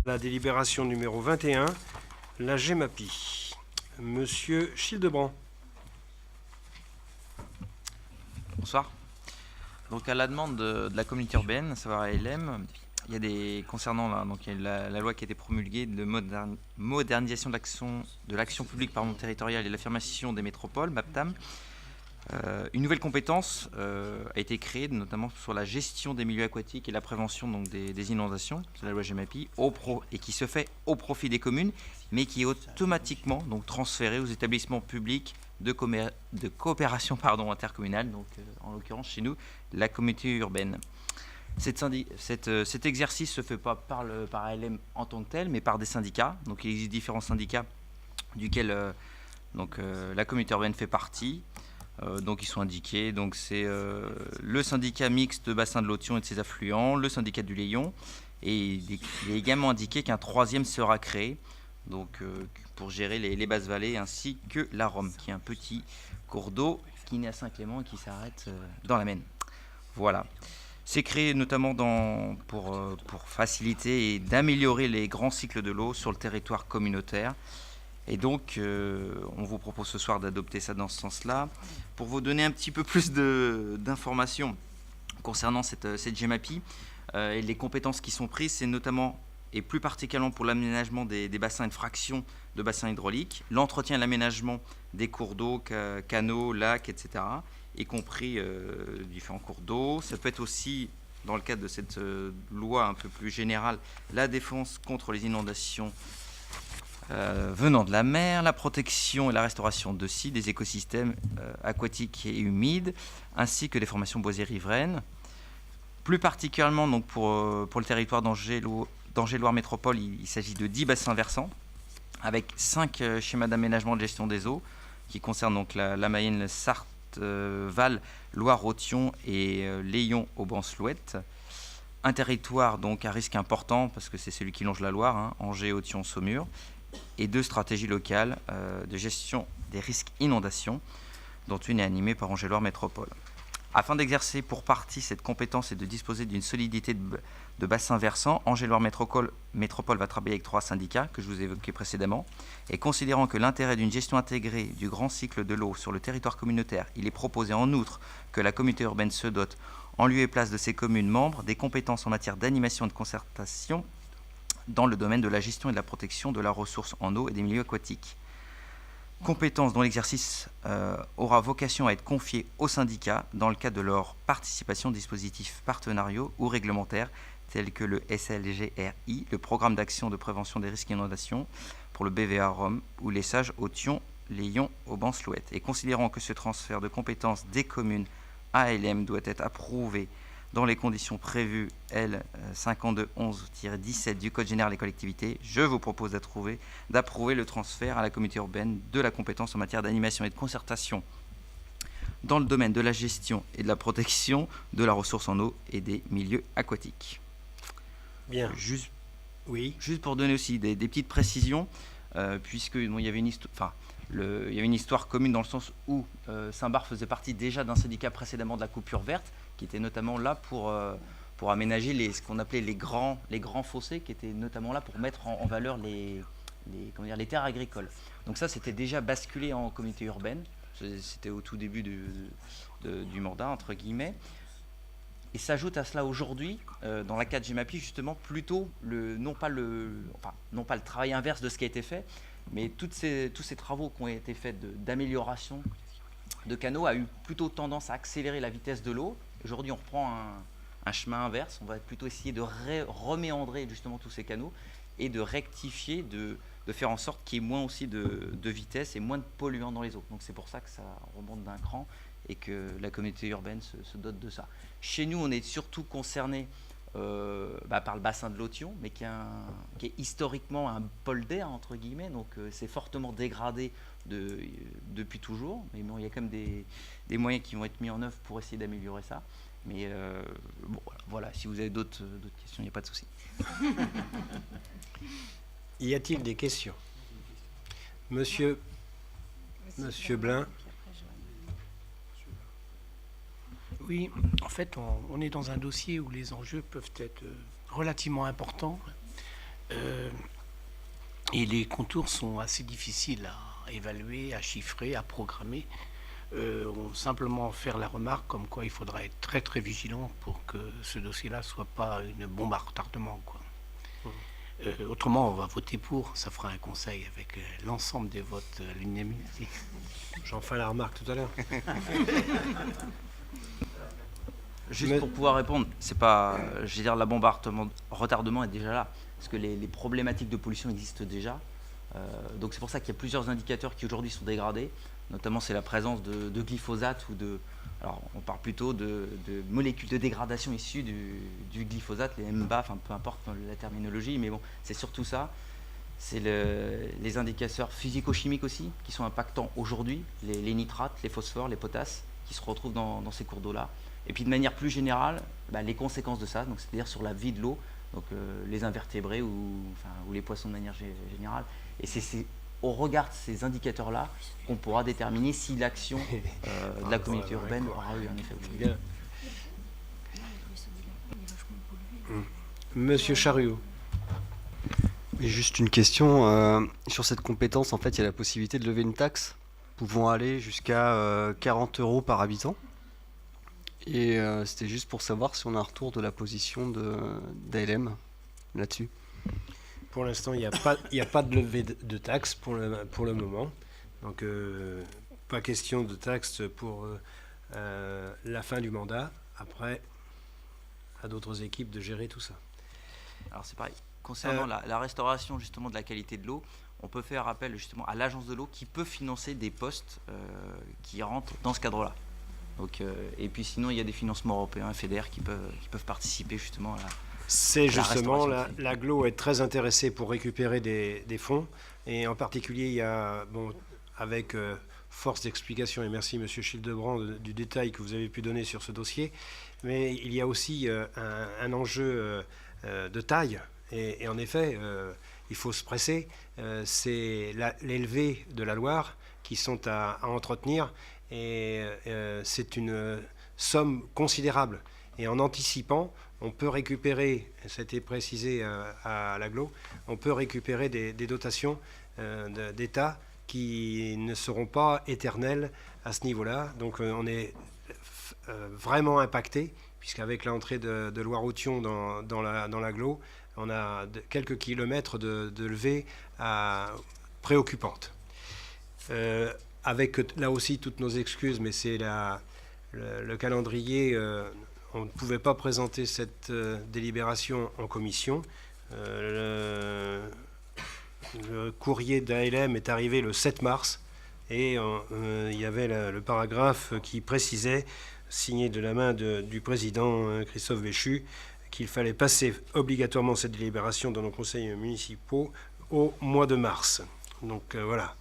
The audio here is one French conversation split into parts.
La délibération numéro 21, la GEMAPI. Monsieur Childebrand. Bonsoir. Donc à la demande de la communauté urbaine, à savoir ALM, il y a concernant donc il y a la loi qui a été promulguée de modernisation de l'action publique territoriale et l'affirmation des métropoles, MAPTAM. Une nouvelle compétence a été créée, notamment sur la gestion des milieux aquatiques et la prévention donc, des inondations, c'est la loi GEMAPI, et qui se fait au profit des communes, mais qui est automatiquement donc, transférée aux établissements publics de coopération intercommunale, donc en l'occurrence chez nous, la communauté urbaine. Cet exercice ne se fait pas par ALM en tant que tel, mais par des syndicats. Donc il existe différents syndicats duquel la communauté urbaine fait partie. Donc ils sont indiqués, donc c'est le syndicat mixte de bassin de l'Othion et de ses affluents, le syndicat du Layon, et il est également indiqué qu'un troisième sera créé, donc pour gérer les basses vallées ainsi que la Rome, qui est un petit cours d'eau qui naît à Saint-Clément et qui s'arrête dans la Maine. Voilà. C'est créé notamment pour faciliter et d'améliorer les grands cycles de l'eau sur le territoire communautaire. Et donc, on vous propose ce soir d'adopter ça dans ce sens-là. Pour vous donner un petit peu plus d'informations concernant cette GEMAPI et les compétences qui sont prises, c'est notamment et plus particulièrement pour l'aménagement des bassins et de fractions de bassins hydrauliques, l'entretien et l'aménagement des cours d'eau, canaux, lacs, etc., y compris différents cours d'eau. Ça peut être aussi, dans le cadre de cette loi un peu plus générale, la défense contre les inondations venant de la mer, la protection et la restauration de sites, des écosystèmes aquatiques et humides, ainsi que des formations boisières riveraines. Plus particulièrement donc pour le territoire d'Angers-Loire Métropole, il s'agit de 10 bassins versants, avec 5 schémas d'aménagement de gestion des eaux, qui concernent donc la Mayenne, le Sarthe, Val, Loire-Othion et Layon-Auban-Slouette. Un territoire donc à risque important, parce que c'est celui qui longe la Loire, Angers, Othion, Saumur, et 2 stratégies locales de gestion des risques inondations, dont une est animée par Angers-Loire Métropole. Afin d'exercer pour partie cette compétence et de disposer d'une solidité de bassin versant, Angers-Loire Métropole va travailler avec 3 syndicats que je vous ai évoqués précédemment, et considérant que l'intérêt d'une gestion intégrée du grand cycle de l'eau sur le territoire communautaire, il est proposé en outre que la communauté urbaine se dote, en lieu et place de ses communes membres, des compétences en matière d'animation et de concertation dans le domaine de la gestion et de la protection de la ressource en eau et des milieux aquatiques. Compétences dont l'exercice aura vocation à être confié aux syndicats dans le cadre de leur participation aux dispositifs partenariaux ou réglementaires tels que le SLGRI, le Programme d'action de prévention des risques d'inondation pour le BVA Rome, ou les SAGE Othion, Layon, Auban-Slouette. Et considérant que ce transfert de compétences des communes ALM doit être approuvé dans les conditions prévues L 5211-17 du Code général des collectivités, je vous propose d'approuver le transfert à la communauté urbaine de la compétence en matière d'animation et de concertation dans le domaine de la gestion et de la protection de la ressource en eau et des milieux aquatiques. Bien. Juste pour donner aussi des petites précisions, puisque il y avait une histoire commune dans le sens où Saint-Barth faisait partie déjà d'un syndicat précédemment de la coupure verte, qui était notamment là pour aménager ce qu'on appelait les grands fossés, qui étaient notamment là pour mettre en valeur les terres agricoles. Donc ça, c'était déjà basculé en communauté urbaine. C'était au tout début du mandat, entre guillemets. Et s'ajoute à cela aujourd'hui, dans la 4 GEMAPI, justement, plutôt non pas le travail inverse de ce qui a été fait, mais tous ces travaux qui ont été faits d'amélioration de canaux a eu plutôt tendance à accélérer la vitesse de l'eau. Aujourd'hui, on reprend un chemin inverse. On va plutôt essayer de reméandrer justement tous ces canaux et de rectifier, de faire en sorte qu'il y ait moins aussi de vitesse et moins de polluants dans les eaux. Donc c'est pour ça que ça remonte d'un cran et que la communauté urbaine se dote de ça. Chez nous, on est surtout concerné par le bassin de l'Othion, mais qui est historiquement un polder, entre guillemets, donc c'est fortement dégradé depuis toujours, mais bon, il y a quand même des moyens qui vont être mis en œuvre pour essayer d'améliorer ça. Mais voilà, si vous avez d'autres questions, il n'y a pas de souci. Y a-t-il des questions? Monsieur Blin. Oui, en fait, on est dans un dossier où les enjeux peuvent être relativement importants. Et les contours sont assez difficiles à évaluer, à chiffrer, à programmer. On simplement faire la remarque comme quoi il faudra être très très vigilant pour que ce dossier-là soit pas une bombe à retardement, quoi. Autrement, on va voter pour, ça fera un conseil avec l'ensemble des votes à l'unanimité. J'en ferai la remarque tout à l'heure. Juste pour pouvoir répondre, c'est pas, je veux dire, la bombe à retardement est déjà là, parce que les problématiques de pollution existent déjà. Donc c'est pour ça qu'il y a plusieurs indicateurs qui aujourd'hui sont dégradés, notamment c'est la présence de glyphosate ou de, alors on parle plutôt de molécules de dégradation issues du glyphosate, les MBA, enfin peu importe la terminologie, mais bon, c'est surtout ça. C'est les indicateurs physico-chimiques aussi qui sont impactants aujourd'hui, les nitrates, les phosphores, les potasses qui se retrouvent dans ces cours d'eau-là. Et puis de manière plus générale, les conséquences de ça, donc c'est-à-dire sur la vie de l'eau, donc les invertébrés ou les poissons de manière générale. Et c'est au regard de ces indicateurs-là qu'on pourra déterminer si l'action de la communauté urbaine aura eu un effet. Bien. Monsieur Chariot. Et juste une question, sur cette compétence, en fait, il y a la possibilité de lever une taxe pouvant aller jusqu'à 40 € par habitant. Et c'était juste pour savoir si on a un retour de la position d'ALM là-dessus. Pour l'instant, il n'y a pas de levée de taxes pour le moment. Donc, pas question de taxes pour la fin du mandat. Après, à d'autres équipes de gérer tout ça. Alors c'est pareil. Concernant la restauration justement de la qualité de l'eau, on peut faire appel justement à l'agence de l'eau qui peut financer des postes qui rentrent dans ce cadre-là. Donc, et puis sinon, il y a des financements européens, FEDER, qui peuvent participer justement à C'est justement, restauration. l'AGLO est très intéressée pour récupérer des fonds. Et en particulier, il y a, avec force d'explication, et merci Monsieur Childebrand du détail que vous avez pu donner sur ce dossier, mais il y a aussi un enjeu de taille. Et en effet, il faut se presser. C'est les levées de la Loire qui sont à entretenir. Et c'est une somme considérable. Et en anticipant, on peut récupérer, c'était précisé à l'AGLO, on peut récupérer des dotations d'État qui ne seront pas éternelles à ce niveau-là. Donc on est vraiment impacté, puisqu'avec l'entrée de Loire-Authion dans l'AGLO, on a quelques kilomètres de levée préoccupantes. Avec là aussi toutes nos excuses, mais c'est le calendrier. On ne pouvait pas présenter cette délibération en commission. Le courrier d'ALM est arrivé le 7 mars et il y avait le paragraphe qui précisait, signé de la main du président Christophe Béchu, qu'il fallait passer obligatoirement cette délibération dans nos conseils municipaux au mois de mars. Donc voilà.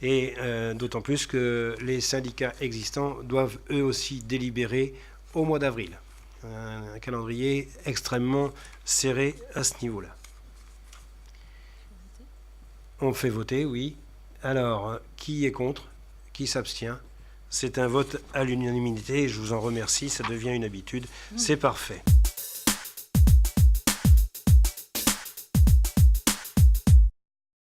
Et d'autant plus que les syndicats existants doivent eux aussi délibérer au mois d'avril. Un calendrier extrêmement serré à ce niveau-là. On fait voter, oui. Alors, qui est contre? Qui s'abstient? C'est un vote à l'unanimité et je vous en remercie, ça devient une habitude. C'est parfait.